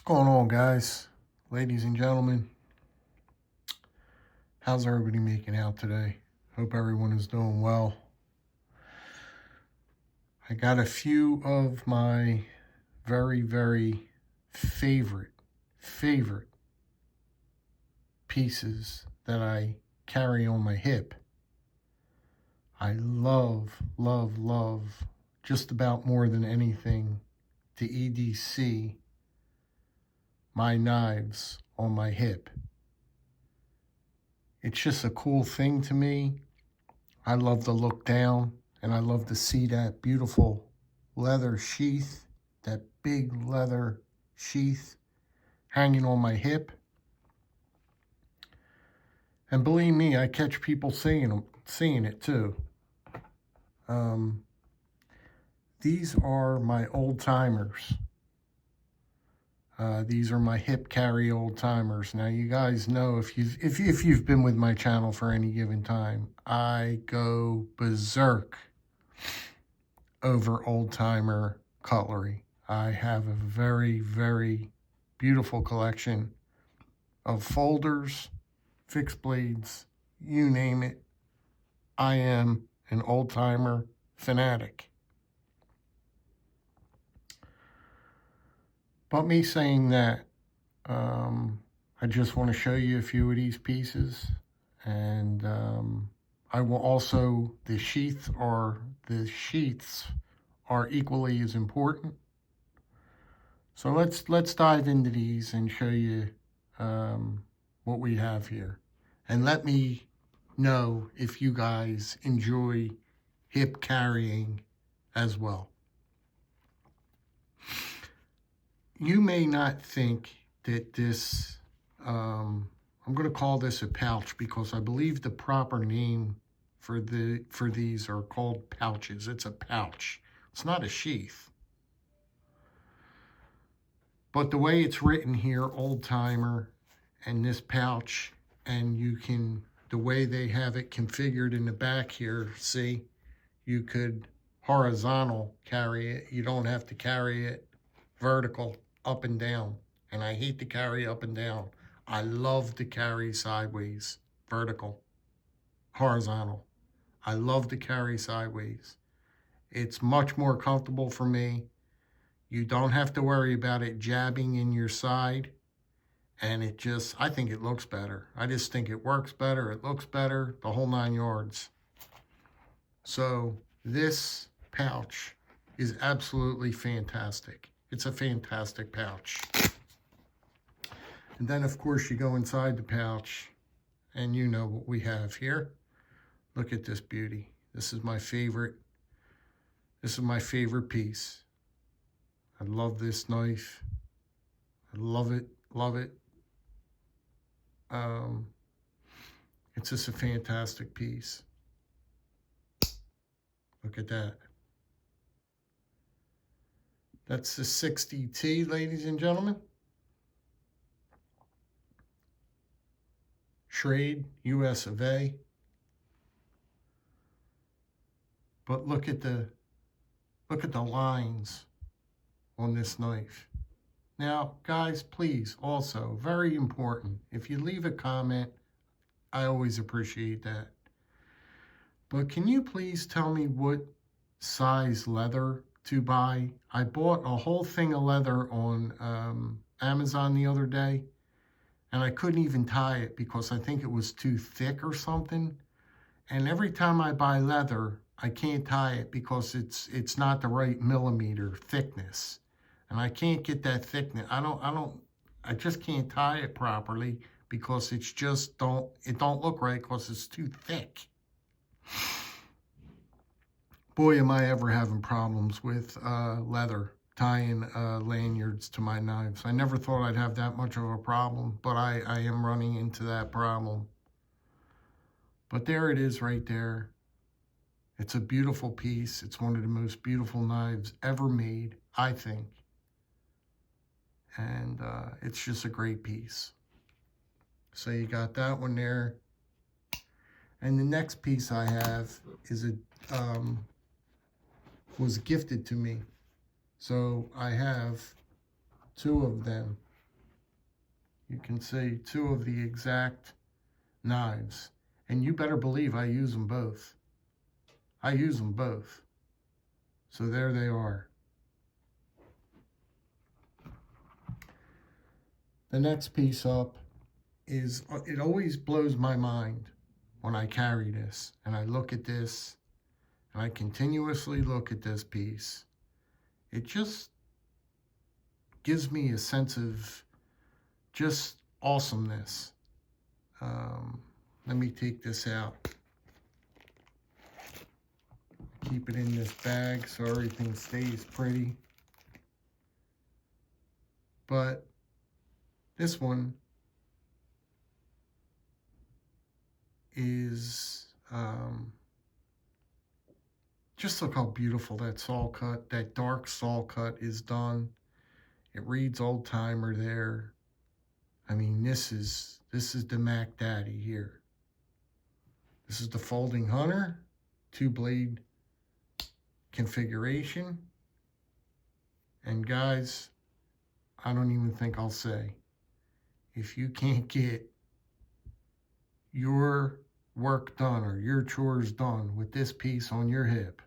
Going on, guys, ladies and gentlemen? How's everybody making out today? Hope everyone is doing well. I got a few of my very favorite pieces that I carry on my hip. I love just about more than anything to EDC my knives on my hip. It's just a cool thing to me. I love to look down and I love to see that beautiful leather sheath, that big leather sheath hanging on my hip. And believe me, I catch people seeing it too. These are my Oldtimers. These are my hip carry Oldtimers. Now, you guys know if you've been with my channel for any given time, I go berserk over Oldtimer cutlery. I have a very beautiful collection of folders, fixed blades, you name it. I am an Oldtimer fanatic. But me saying that, I just want to show you a few of these pieces, and I will also, the sheaths are equally as important. So let's dive into these and show you what we have here, and let me know if you guys enjoy hip carrying as well. You may not think that this, I'm going to call this a pouch because I believe the proper name for these are called pouches. It's a pouch. It's not a sheath. But the way it's written here, Oldtimer, and this pouch, and the way they have it configured in the back here, see, you could horizontal carry it. You don't have to carry it vertical, up and down. And I hate to carry up and down. I love to carry sideways, vertical, horizontal. I love to carry sideways. It's much more comfortable for me. You don't have to worry about it jabbing in your side. And I think it looks better. I just think it works better. It looks better, the whole 9 yards. So this pouch is absolutely fantastic. It's a fantastic pouch. And then, of course, you go inside the pouch, and you know what we have here. Look at this beauty. This is my favorite. This is my favorite piece. I love this knife. I love it. It's just a fantastic piece. Look at that. That's the 60T, ladies and gentlemen. Trade, US of A. But look at the lines on this knife. Now, guys, please, also, very important, if you leave a comment, I always appreciate that. But can you please tell me what size leather to buy? I bought a whole thing of leather on Amazon the other day, and I couldn't even tie it because I think it was too thick or something. And every time I buy leather, I can't tie it because it's not the right millimeter thickness. And I can't get that thickness. I just can't tie it properly because it don't look right because it's too thick. Boy, am I ever having problems with leather, tying lanyards to my knives. I never thought I'd have that much of a problem, but I am running into that problem. But there it is right there. It's a beautiful piece. It's one of the most beautiful knives ever made, I think. And it's just a great piece. So you got that one there. And the next piece I have is was gifted to me. So I have 2 of them. You can see two of the exact knives. And you better believe I use them both. I use them both. So there they are. The next piece up is, it always blows my mind when I carry this and I look at this and I continuously look at this piece. It just gives me a sense of just awesomeness. Let me take this out. Keep it in this bag so everything stays pretty. But this one is, just look how beautiful that saw cut, that dark saw cut is done. It reads Old Timer there. I mean, this is the Mac Daddy here. This is the folding hunter, 2-blade configuration. And guys, I don't even think I'll say, if you can't get your work done or your chores done with this piece on your hip,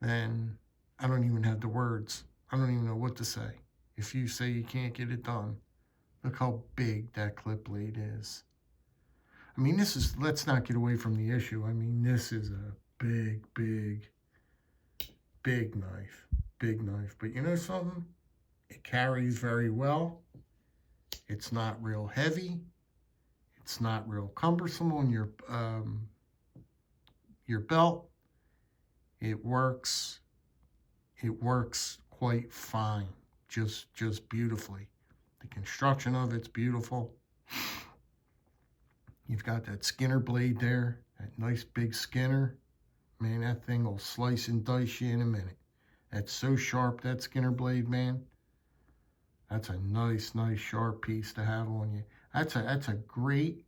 then I don't even have the words. I don't even know what to say. If you say you can't get it done, look how big that clip blade is. I mean, this is, let's not get away from the issue. I mean, this is a big, big, big knife. Big knife. But you know something? It carries very well. It's not real heavy. It's not real cumbersome on your belt. It works quite fine, just beautifully. The construction of it's beautiful. You've got that Skinner blade there, that nice big Skinner. Man, that thing will slice and dice you in a minute. That's so sharp, that Skinner blade, man. That's a nice sharp piece to have on you. That's a great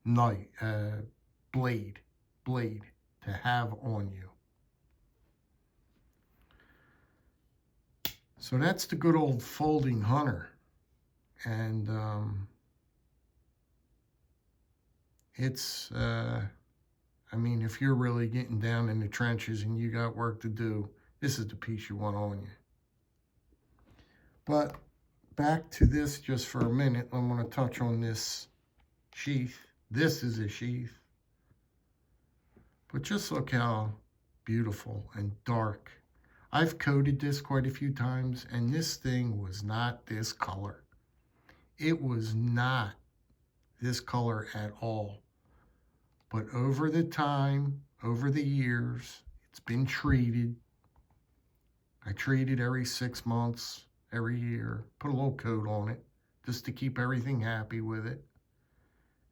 knife, blade to have on you. So that's the good old folding hunter. And it's, I mean, if you're really getting down in the trenches and you got work to do, this is the piece you want on you. But back to this just for a minute. I want to touch on this sheath. This is a sheath. But just look how beautiful and dark. I've coated this quite a few times, and this thing was not this color. It was not this color at all. But over the time, over the years, it's been treated. I treat it every 6 months, every year. Put a little coat on it just to keep everything happy with it.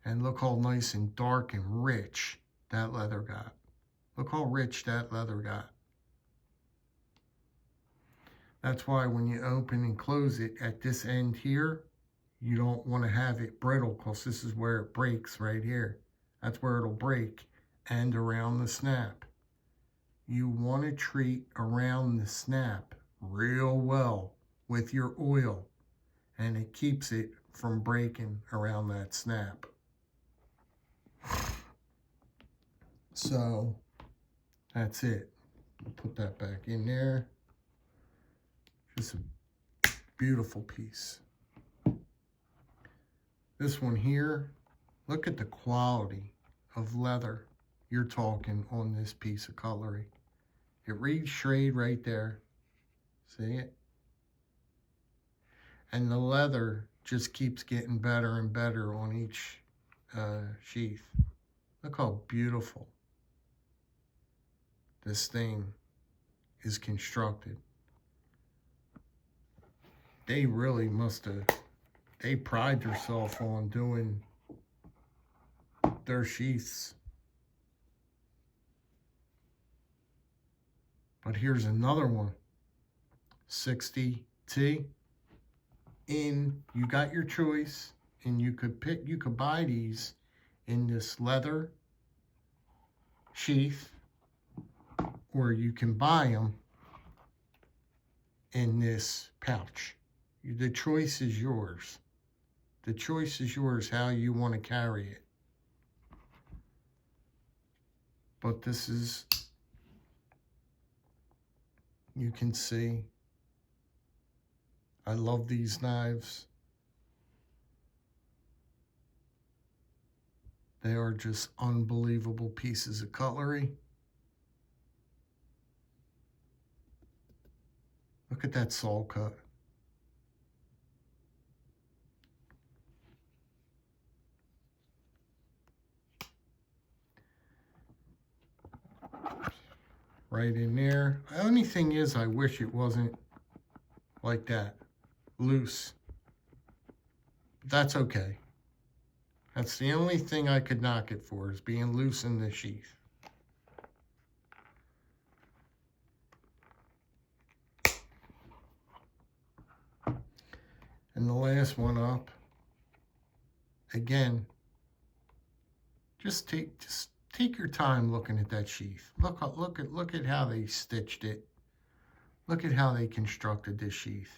And look how nice and dark and rich that leather got. Look how rich that leather got. That's why when you open and close it at this end here, you don't want to have it brittle, because this is where it breaks right here. That's where it'll break, and around the snap. You want to treat around the snap real well with your oil, and it keeps it from breaking around that snap. So that's it. Put that back in there. Just a beautiful piece. This one here, look at the quality of leather you're talking on this piece of cutlery. It reads Schrade right there. See it? And the leather just keeps getting better and better on each sheath. Look how beautiful this thing is constructed. They really must have, they pride themselves on doing their sheaths. But here's another one, 60T. And you got your choice, and you could buy these in this leather sheath, or you can buy them in this pouch. The choice is yours. The choice is yours how you want to carry it. But this is, you can see, I love these knives. They are just unbelievable pieces of cutlery. Look at that saw cut. Right in there. The only thing is, I wish it wasn't like that, loose. But that's okay. That's the only thing I could knock it for, is being loose in the sheath. And the last one up, again, just take your time looking at that sheath. Look at how they stitched it. Look at how they constructed this sheath.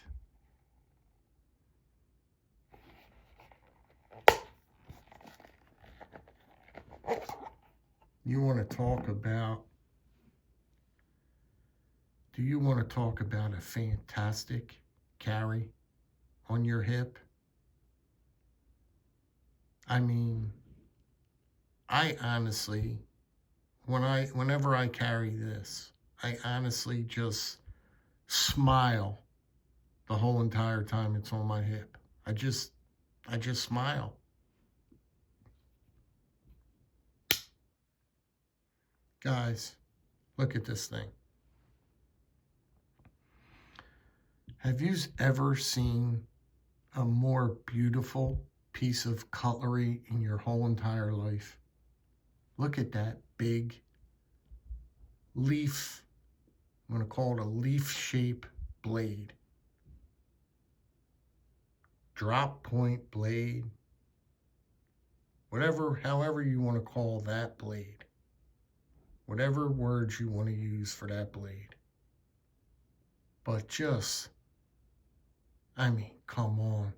You want to talk about, do you want to talk about a fantastic carry on your hip? I mean, I honestly, whenever I carry this, I honestly just smile the whole entire time it's on my hip. I just smile. Guys, look at this thing. Have you ever seen a more beautiful piece of cutlery in your whole entire life? Look at that big leaf, I'm going to call it a leaf-shaped blade. Drop point blade, however you want to call that blade. Whatever words you want to use for that blade. But just, I mean, come on.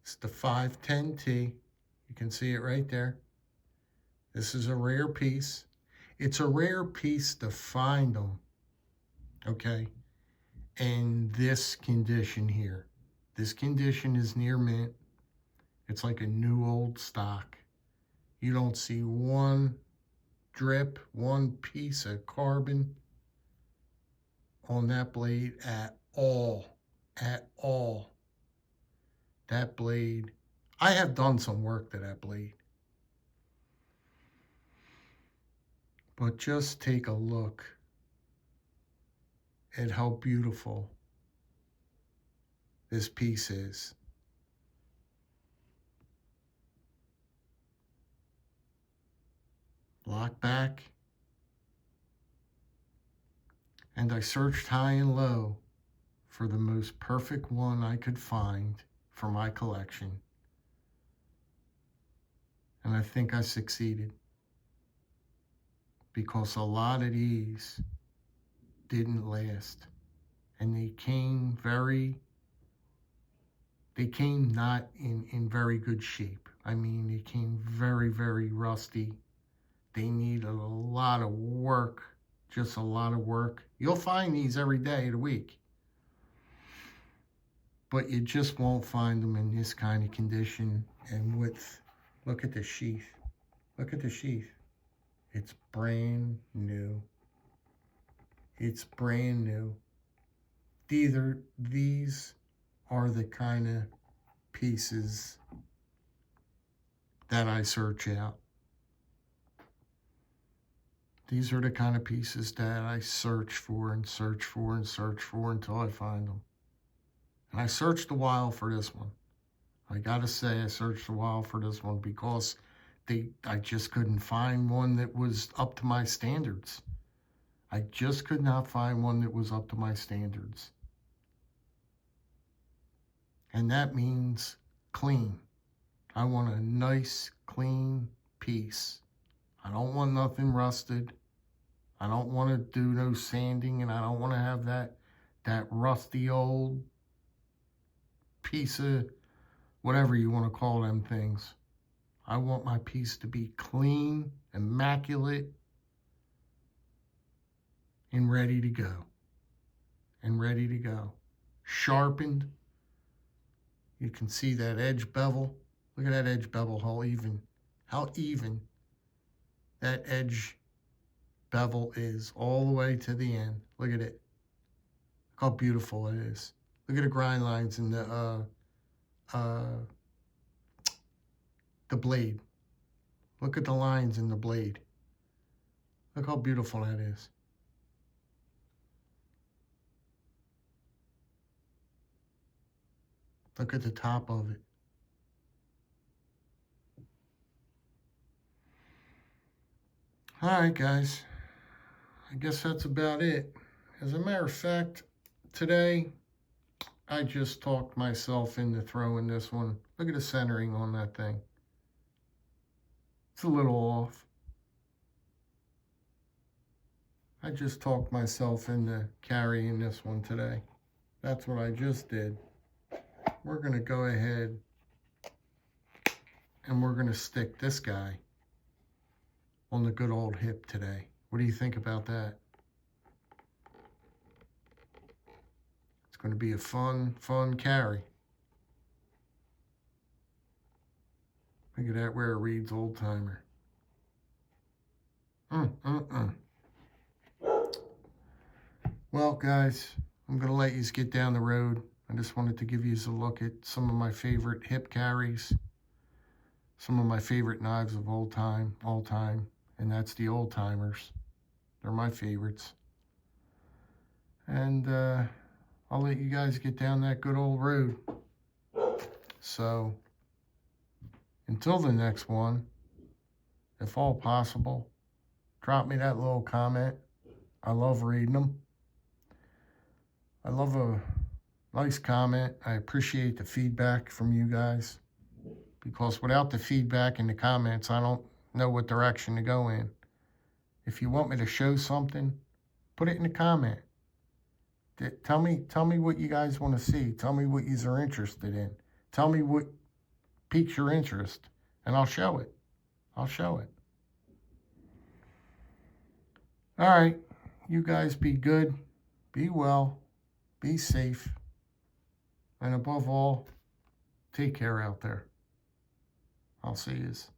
It's the 510T. You can see it right there. This is a rare piece. It's a rare piece to find them, okay, in this condition here. This condition is near mint. It's like a new old stock. You don't see one drip, one piece of carbon on that blade at all. At all. That blade, I have done some work to that blade. But just take a look at how beautiful this piece is. Lock back. And I searched high and low for the most perfect one I could find for my collection. And I think I succeeded. Because a lot of these didn't last. And they came not in very good shape. I mean, they came very, very rusty. They need a lot of work, just a lot of work. You'll find these every day of the week. But you just won't find them in this kind of condition and width. Look at the sheath. Look at the sheath. It's brand new. It's brand new. These are the kind of pieces that I search out. These are the kind of pieces that I search for and search for and search for until I find them. And I searched a while for this one. I gotta say, I searched a while for this one because I just couldn't find one that was up to my standards. I just could not find one that was up to my standards. And that means clean. I want a nice, clean piece. I don't want nothing rusted. I don't want to do no sanding, and I don't want to have that rusty old piece of whatever you want to call them things. I want my piece to be clean, immaculate, and ready to go. Sharpened. You can see that edge bevel. Look at that edge bevel, how even that edge bevel is all the way to the end. Look at it. Look how beautiful it is. Look at the grind lines in the blade. Look at the lines in the blade. Look how beautiful that is. Look at the top of it. All right, guys. I guess that's about it. As a matter of fact, today I just talked myself into throwing this one. Look at the centering on that thing. It's a little off. I just talked myself into carrying this one today. That's what I just did. We're going to go ahead and we're going to stick this guy on the good old hip today. What do you think about that? It's going to be a fun carry. Look at that where it reads Oldtimer. Well, guys, I'm going to let you get down the road. I just wanted to give you a look at some of my favorite hip carries, some of my favorite knives of all time, and that's the Oldtimers. They're my favorites. And I'll let you guys get down that good old road. So, until the next one, if all possible, drop me that little comment. I love reading them. I love a nice comment. I appreciate the feedback from you guys, because without the feedback and the comments, I don't know what direction to go in. If you want me to show something, put it in the comment. Tell me what you guys want to see. Tell me what you are interested in. Tell me what piques your interest, and I'll show it. All right, you guys be good, be well, be safe, and above all, take care out there. I'll see yous.